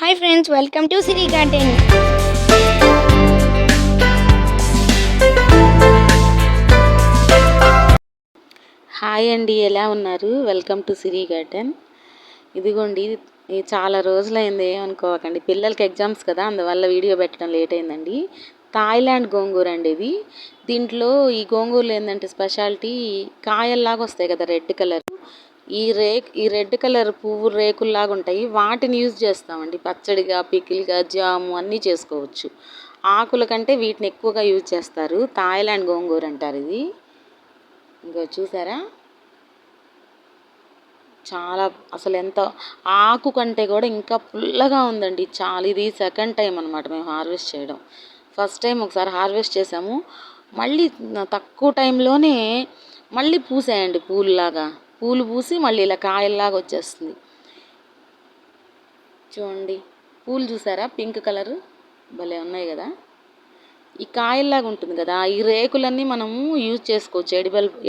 Hi friends, welcome to Siri Garden. Hi అండి, ఎలా ఉన్నారు? Welcome to Siri garden. ఇదిగోండి, చాలా రోజులైంది, ఏమనుకోకండి. పిల్లలకి ఎగ్జామ్స్ కదా, అందువల్ల వీడియో పెట్టడం లేట్ అయిందండి. థాయిలాండ్ గోంగూర అండి ఇది. దీంట్లో ఈ గోంగూరలో ఏంటంటే స్పెషాలిటీ, కాయల్లాగా వస్తాయి కదా రెడ్ కలర్. ఈ రెడ్ కలర్ పువ్వు రేకుల్లాగా ఉంటాయి. వాటిని యూజ్ చేస్తామండి పచ్చడిగా, పికిల్గా, జాము అన్నీ చేసుకోవచ్చు. ఆకుల కంటే వీటిని ఎక్కువగా యూజ్ చేస్తారు. థాయిలాండ్ గోంగూర అంటారు ఇది. ఇంకో చూసారా, చాలా అసలు ఎంత ఆకు కంటే కూడా ఇంకా పుల్లగా ఉందండి. చాలా, ఇది సెకండ్ టైం అనమాట మేము హార్వెస్ట్ చేయడం. ఫస్ట్ టైం ఒకసారి హార్వెస్ట్ చేసాము, మళ్ళీ తక్కువ టైంలోనే మళ్ళీ పూసాయండి. పూలు పూసి మళ్ళీ ఇలా కాయల్లాగా వచ్చేస్తుంది. చూడండి, పూలు చూసారా, పింక్ కలరు భలే ఉన్నాయి కదా. ఈ కాయల్లాగా ఉంటుంది కదా, ఈ రేకులన్నీ మనము యూజ్ చేసుకోవచ్చు.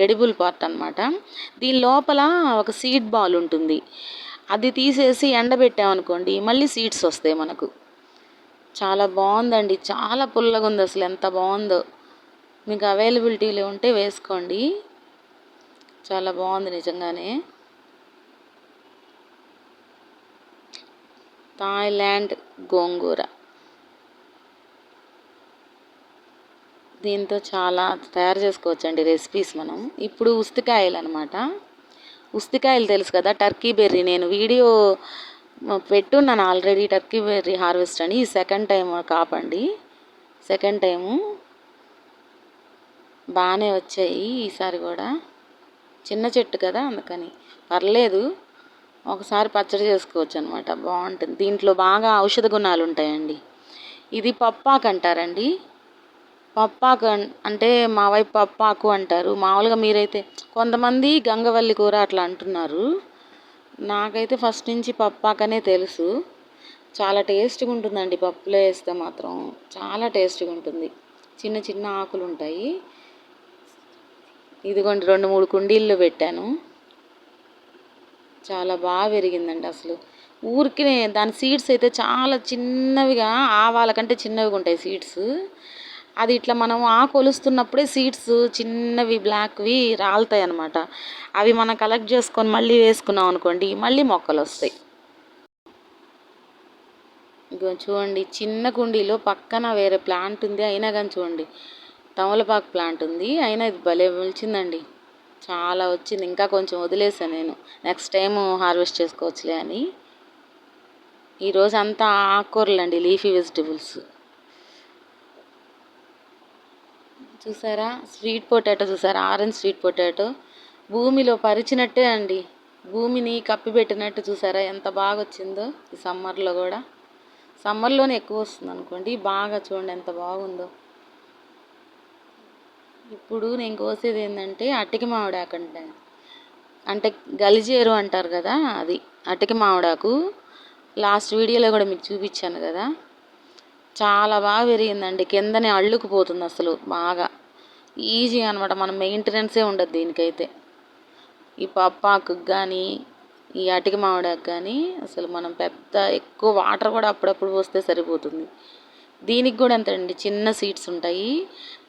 ఎడిబుల్ పార్ట్ అనమాట. దీని లోపల ఒక సీడ్ బాల్ ఉంటుంది. అది తీసేసి ఎండబెట్టామనుకోండి, మళ్ళీ సీడ్స్ వస్తాయి మనకు. చాలా బాగుందండి, చాలా పుల్లగా ఉంది. అసలు ఎంత బాగుందో. మీకు అవైలబిలిటీలో ఉంటే వేసుకోండి. చాలా బాగుంది నిజంగానే. థాయిలాండ్ గోంగూర, దీంతో చాలా తయారు చేసుకోవచ్చండి రెసిపీస్ మనం. ఇప్పుడు ఉస్తికాయలు అనమాట. ఉస్తికాయలు తెలుసు కదా, టర్కీ బెర్రీ. నేను వీడియో పెట్టున్నాను ఆల్రెడీ, టర్కీ బెర్రీ హార్వెస్ట్ అని. ఈ సెకండ్ టైం కాపండి. సెకండ్ టైము బాగానే వచ్చాయి ఈసారి కూడా. చిన్న చెట్టు కదా, అందుకని పర్లేదు. ఒకసారి పచ్చడి చేసుకోవచ్చు అనమాట, బాగుంటుంది. దీంట్లో బాగా ఔషధ గుణాలు ఉంటాయండి. ఇది పప్పాకు అంటారండి. పప్పాకు అంటే మా వైపు పప్పాకు అంటారు. మామూలుగా మీరైతే కొంతమంది గంగవల్లి కూర అట్లా అంటున్నారు. నాకైతే ఫస్ట్ నుంచి పప్పాకనే తెలుసు. చాలా టేస్ట్గా ఉంటుందండి, పప్పులో వేస్తే మాత్రం చాలా టేస్ట్గా ఉంటుంది. చిన్న చిన్న ఆకులు ఉంటాయి. ఇదిగోండి, 2-3 కుండీల్లో పెట్టాను. చాలా బాగా పెరిగిందండి అసలు. ఊరికినే దాని సీడ్స్ అయితే చాలా చిన్నవిగా, ఆవాల కంటే చిన్నవిగా ఉంటాయి సీడ్స్. అది ఇట్లా మనం కొలుస్తున్నప్పుడే సీడ్స్ చిన్నవి బ్లాక్వి రాలుతాయి అన్నమాట. అవి మనం కలెక్ట్ చేసుకొని మళ్ళీ వేసుకున్నాం అనుకోండి, మళ్ళీ మొక్కలు వస్తాయి. ఇగో చూడండి, చిన్న కుండీలో పక్కన వేరే ప్లాంట్ ఉంది, అయినా కానీ చూడండి తమలపాకు ప్లాంట్ ఉంది, అయినా ఇది భలే మొలిచిందండి. చాలా వచ్చింది. ఇంకా కొంచెం వదిలేసాను నేను, నెక్స్ట్ టైం హార్వెస్ట్ చేసుకోవచ్చులే అని. ఈరోజు అంతా ఆకుకూరలు అండి, లీఫీ వెజిటబుల్స్. చూసారా, స్వీట్ పొటాటో చూసారా, ఆరెంజ్ స్వీట్ పొటాటో భూమిలో పరిచినట్టే అండి, భూమిని కప్పిపెట్టినట్టు. చూసారా ఎంత బాగా వచ్చిందో. ఈ సమ్మర్లో కూడా, సమ్మర్లోనే ఎక్కువ వస్తుంది అనుకోండి. బాగా చూడండి ఎంత బాగుందో. ఇప్పుడు నేను కోసేది ఏంటంటే అట్టికి మామిడాకు అంటే గలిజేరు అంటారు కదా, అది అట్టికి మామిడాకు. లాస్ట్ వీడియోలో కూడా మీకు చూపించాను కదా. చాలా బాగా పెరిగిందండి, కిందనే అల్లుకుపోతుంది అసలు బాగా. ఈజీ అనమాట, మన మెయింటెనెన్సే ఉండదు దీనికైతే. ఈ పప్పాకు కానీ, ఈ అటిక మామిడాకు కానీ అసలు మనం ఎక్కువ వాటర్ కూడా అప్పుడప్పుడు పోస్తే సరిపోతుంది. దీనికి కూడా అంతే, చిన్న సీడ్స్ ఉంటాయి.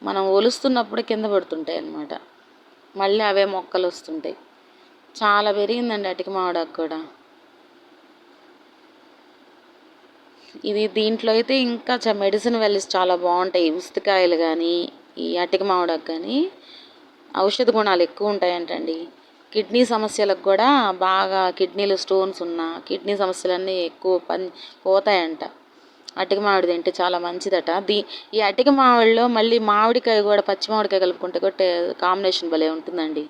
మనం ఒలుస్తున్నప్పుడే కింద పడుతుంటాయి అన్నమాట, మళ్ళీ అవే మొక్కలు వస్తుంటాయి. చాలా పెరిగిందండి అటిక మామిడాకు కూడా. ఇది దీంట్లో అయితే ఇంకా మెడిసిన్ వాల్యూస్ చాలా బాగుంటాయి. ఉస్తికాయలు కానీ, ఈ అటిక మామిడాకు కానీ ఔషధ గుణాలు ఎక్కువ ఉంటాయంటండి. కిడ్నీ సమస్యలకు కూడా బాగా, కిడ్నీలో స్టోన్స్ ఉన్న కిడ్నీ సమస్యలన్నీ ఎక్కువ పోతాయంట అటిక మామిడి తింటే. చాలా మంచిదట. ఈ అటిక మామిడిలో మళ్ళీ మామిడికాయ కూడా, పచ్చి మామిడికాయ కలుపుకుంటే కూడా కాంబినేషన్ భలే ఉంటుందండి.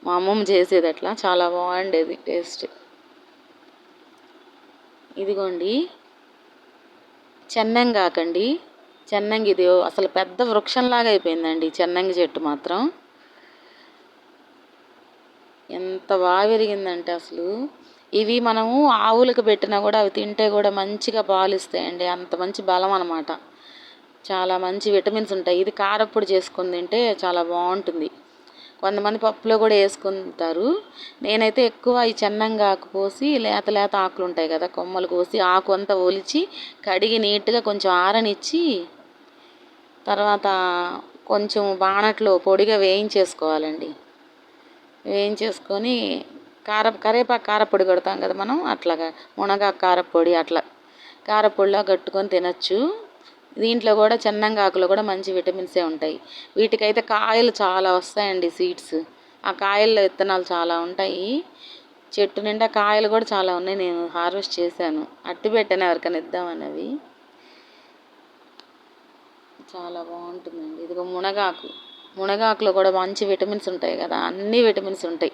మా అమ్మమ్మ చేసేది అట్లా, చాలా బాగుండేది టేస్ట్. ఇదిగోండి చెన్నంగాకండి. చెన్నంగి, ఇది అసలు పెద్ద వృక్షంలాగా అయిపోయిందండి చెన్నంగి చెట్టు మాత్రం. ఎంత బాగా పెరిగిందంటే అసలు. ఇవి మనము ఆవులకు పెట్టినా కూడా అవి తింటే కూడా మంచిగా పాలు ఇస్తాయండి, అంత మంచి బలం అనమాట. చాలా మంచి విటమిన్స్ ఉంటాయి. ఇది కారప్పొడి చేసుకొని తింటే చాలా బాగుంటుంది. కొంతమంది పప్పులో కూడా వేసుకుంటారు. నేనైతే ఎక్కువ ఈ చెన్నంగి ఆకు కోసి లేత లేత ఆకులు ఉంటాయి కదా, కొమ్మలు కోసి ఆకు అంతా ఒలిచి కడిగి నీట్గా కొంచెం ఆరనిచ్చి తర్వాత కొంచెం బాణట్లో పొడిగా వేయించేసుకోవాలండి. వేయించేసుకొని కరేపాకు కారపొడి కొడతాం కదా మనం, అట్లాగా మునగాకు కారపొడి అట్లా కారపొడిలా కట్టుకొని తినచ్చు. దీంట్లో కూడా చెన్నంగి ఆకులో కూడా మంచి విటమిన్సే ఉంటాయి. వీటికైతే కాయలు చాలా వస్తాయండి, సీడ్స్. ఆ కాయల్లో విత్తనాలు చాలా ఉంటాయి. చెట్టు నిండా కాయలు కూడా చాలా ఉన్నాయి. నేను హార్వెస్ట్ చేశాను, అట్టి పెట్టాను ఎవరికైనా ఇద్దామని. అవి చాలా బాగుంటుందండి. ఇదిగో మునగాకులో కూడా మంచి విటమిన్స్ ఉంటాయి కదా, అన్ని విటమిన్స్ ఉంటాయి.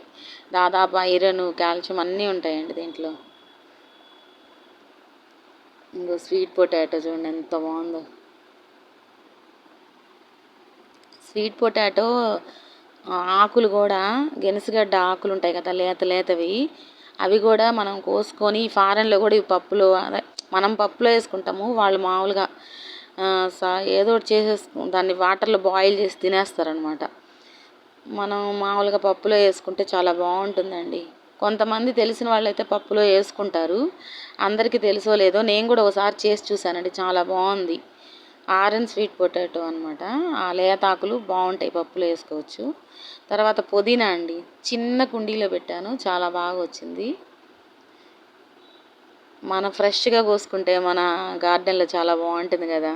దాదాపు ఐరన్, కాల్షియం అన్నీ ఉంటాయండి దీంట్లో. ఇంకో స్వీట్ పొటాటో చూడండి ఎంత బాగుందో. స్వీట్ పొటాటో ఆకులు కూడా గెనుసుగడ్డ ఆకులు ఉంటాయి కదా, లేత లేతవి, అవి కూడా మనం కోసుకొని ఫారెన్లో కూడా ఇవి పప్పులో, అదే మనం పప్పులో వేసుకుంటాము, వాళ్ళు మామూలుగా ఏదో ఒకటి చేసేసుకు దాన్ని వాటర్లో బాయిల్ చేసి తినేస్తారనమాట. మనం మామూలుగా పప్పులో వేసుకుంటే చాలా బాగుంటుందండి. కొంతమంది తెలిసిన వాళ్ళైతే పప్పులో వేసుకుంటారు. అందరికీ తెలుసో లేదో, నేను కూడా ఒకసారి చేసి చూశానండి, చాలా బాగుంది. ఆరెంజ్ స్వీట్ పొటాటో అనమాట. ఆ లేతాకులు బాగుంటాయి, పప్పులో వేసుకోవచ్చు. తర్వాత పుదీనా అండి, చిన్న కుండీలో పెట్టాను, చాలా బాగా వచ్చింది. మనం ఫ్రెష్గా కోసుకుంటే మన గార్డెన్లో చాలా బాగుంటుంది కదా.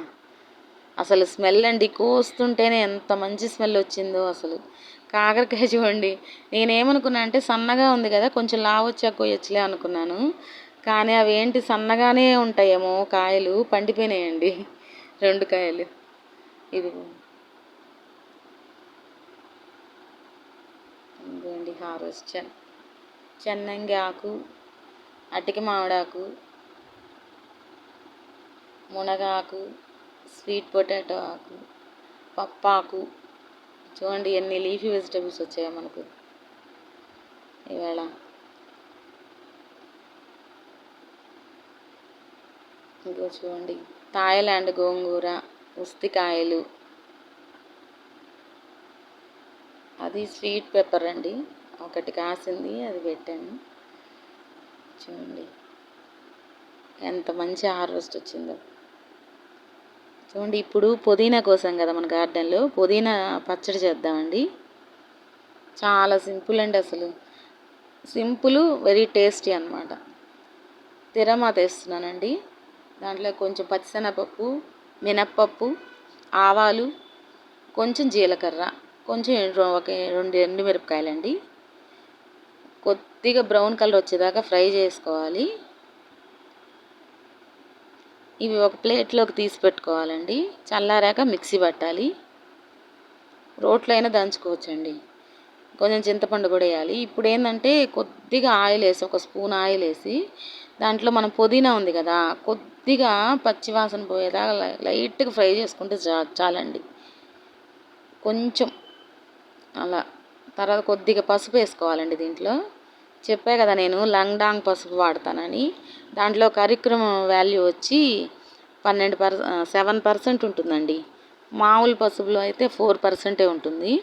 అసలు స్మెల్ అండి, కోస్తుంటేనే ఎంత మంచి స్మెల్ వచ్చిందో అసలు. కాకరకాయ చూడండి, నేనేమనుకున్నా అంటే సన్నగా ఉంది కదా, కొంచెం లావు వచ్చాక కోయొచ్చులే అనుకున్నాను. కానీ అవి ఏంటి సన్నగానే ఉంటాయేమో కాయలు, పండిపోయినాయండి 2 కాయలు. ఇదిగోండి హార్వెస్ట్ చెన్నంగి ఆకు, అటిక మామిడాకు, మునగాకు, స్వీట్ పొటాటో ఆకు, పప్పాకు. చూడండి ఎన్ని లీఫీ వెజిటబుల్స్ వచ్చాయో మనకు ఇవాళ. ఇంకో చూడండి థాయిలాండ్ గోంగూర, ఉస్తికాయలు, అది స్వీట్ పెప్పర్ అండి, ఒకటి కాసింది అది పెట్టాను. చూడండి ఎంత మంచి హార్వెస్ట్ వచ్చిందో. చూడండి ఇప్పుడు పుదీనా కోసం కదా మన గార్డెన్లో, పుదీనా పచ్చడి చేద్దామండి. చాలా సింపుల్ అండి, అసలు సింపుల్, వెరీ టేస్టీ అనమాట. తిరమాత వేస్తున్నానండి. దాంట్లో కొంచెం పచ్చిశనగపప్పు, మినప్పప్పు, ఆవాలు, కొంచెం జీలకర్ర, కొంచెం ఒక 2 ఎండుమిరపకాయలండి. కొద్దిగా బ్రౌన్ కలర్ వచ్చేదాకా ఫ్రై చేసుకోవాలి. ఇవి ఒక ప్లేట్లోకి తీసి పెట్టుకోవాలండి. చల్లారాక మిక్సీ పట్టాలి, రోట్లో అయినా దంచుకోవచ్చండి. కొంచెం చింతపండు కూడా వేయాలి. ఇప్పుడు ఏంటంటే కొద్దిగా ఆయిల్ వేసి, ఒక స్పూన్ ఆయిల్ వేసి, దాంట్లో మనం పుదీనా ఉంది కదా, కొద్దిగా పచ్చివాసన పోయేదాకా లైట్గా ఫ్రై చేసుకుంటే చాలండి, కొంచెం అలా. తర్వాత కొద్దిగా పసుపు వేసుకోవాలండి దీంట్లో. చెప్పా కదా నేను లంగ్డాంగ్ పసుపు వాడతానని. దాంట్లో కరిక్రమ్ వాల్యూ వచ్చి 7% ఉంటుందండి. మామూలు పసుపులో అయితే 4% ఉంటుంది.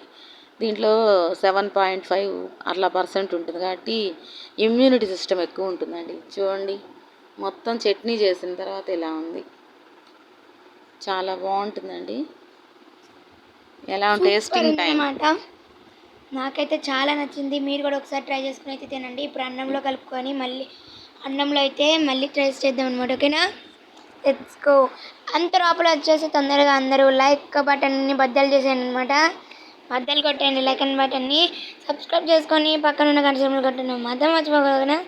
దీంట్లో 7.5 అట్లా పర్సెంట్ ఉంటుంది కాబట్టి ఇమ్యూనిటీ సిస్టమ్ ఎక్కువ ఉంటుందండి. చూడండి మొత్తం చట్నీ చేసిన తర్వాత ఇలా ఉంది, చాలా బాగుంటుందండి. ఎలా టేస్టింగ్ టైం అన్నమాట. నాకైతే చాలా నచ్చింది. మీరు కూడా ఒకసారి ట్రై చేసుకుని అయితే తినండి. ఇప్పుడు అన్నంలో కలుపుకొని అన్నంలో అయితే మళ్ళీ ట్రై చేద్దాం అనమాట. ఓకేనా, లెట్స్ గో. అంత లోపల వచ్చేసి తొందరగా అందరూ లైక్ బటన్ని బద్దలు చేసేయండి అనమాట. బద్దలు కొట్టండి లైక్ అండ్ బటన్ని, సబ్స్క్రైబ్ చేసుకొని పక్కన ఉన్న గంట సింబల్ కొట్టండి మాత్రం మర్చిపోగలనా.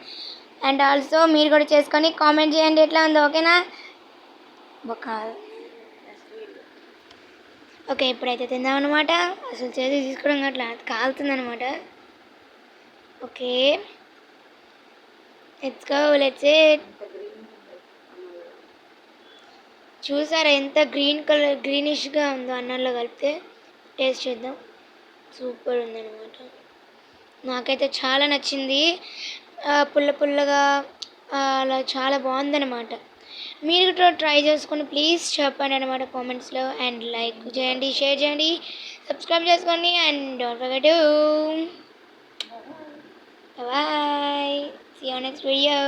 అండ్ ఆల్సో మీరు కూడా చేసుకొని కామెంట్ చేయండి ఎట్లా ఉందో. ఓకేనా, ఓకే ఇప్పుడైతే తిందాం అనమాట. అసలు చేసి తీసుకోవడం అట్లా కాలుతుందనమాట. Okay let's go, let's it. చూసారా ఎంత గ్రీనిష్గా ఉందో అన్నంలో కలిపితే. టేస్ట్ చేద్దాం, సూపర్ ఉందన్నమాట. నాకైతే చాలా నచ్చింది. పుల్ల పుల్లగా అలా చాలా బాగుందన్నమాట. మీరు కూడా ట్రై చేసుకొని ప్లీజ్ చెప్పండి అనమాట కామెంట్స్లో. అండ్ లైక్ చేయండి, షేర్ చేయండి, సబ్స్క్రైబ్ చేసుకోండి and don't forget to bye. See you next video.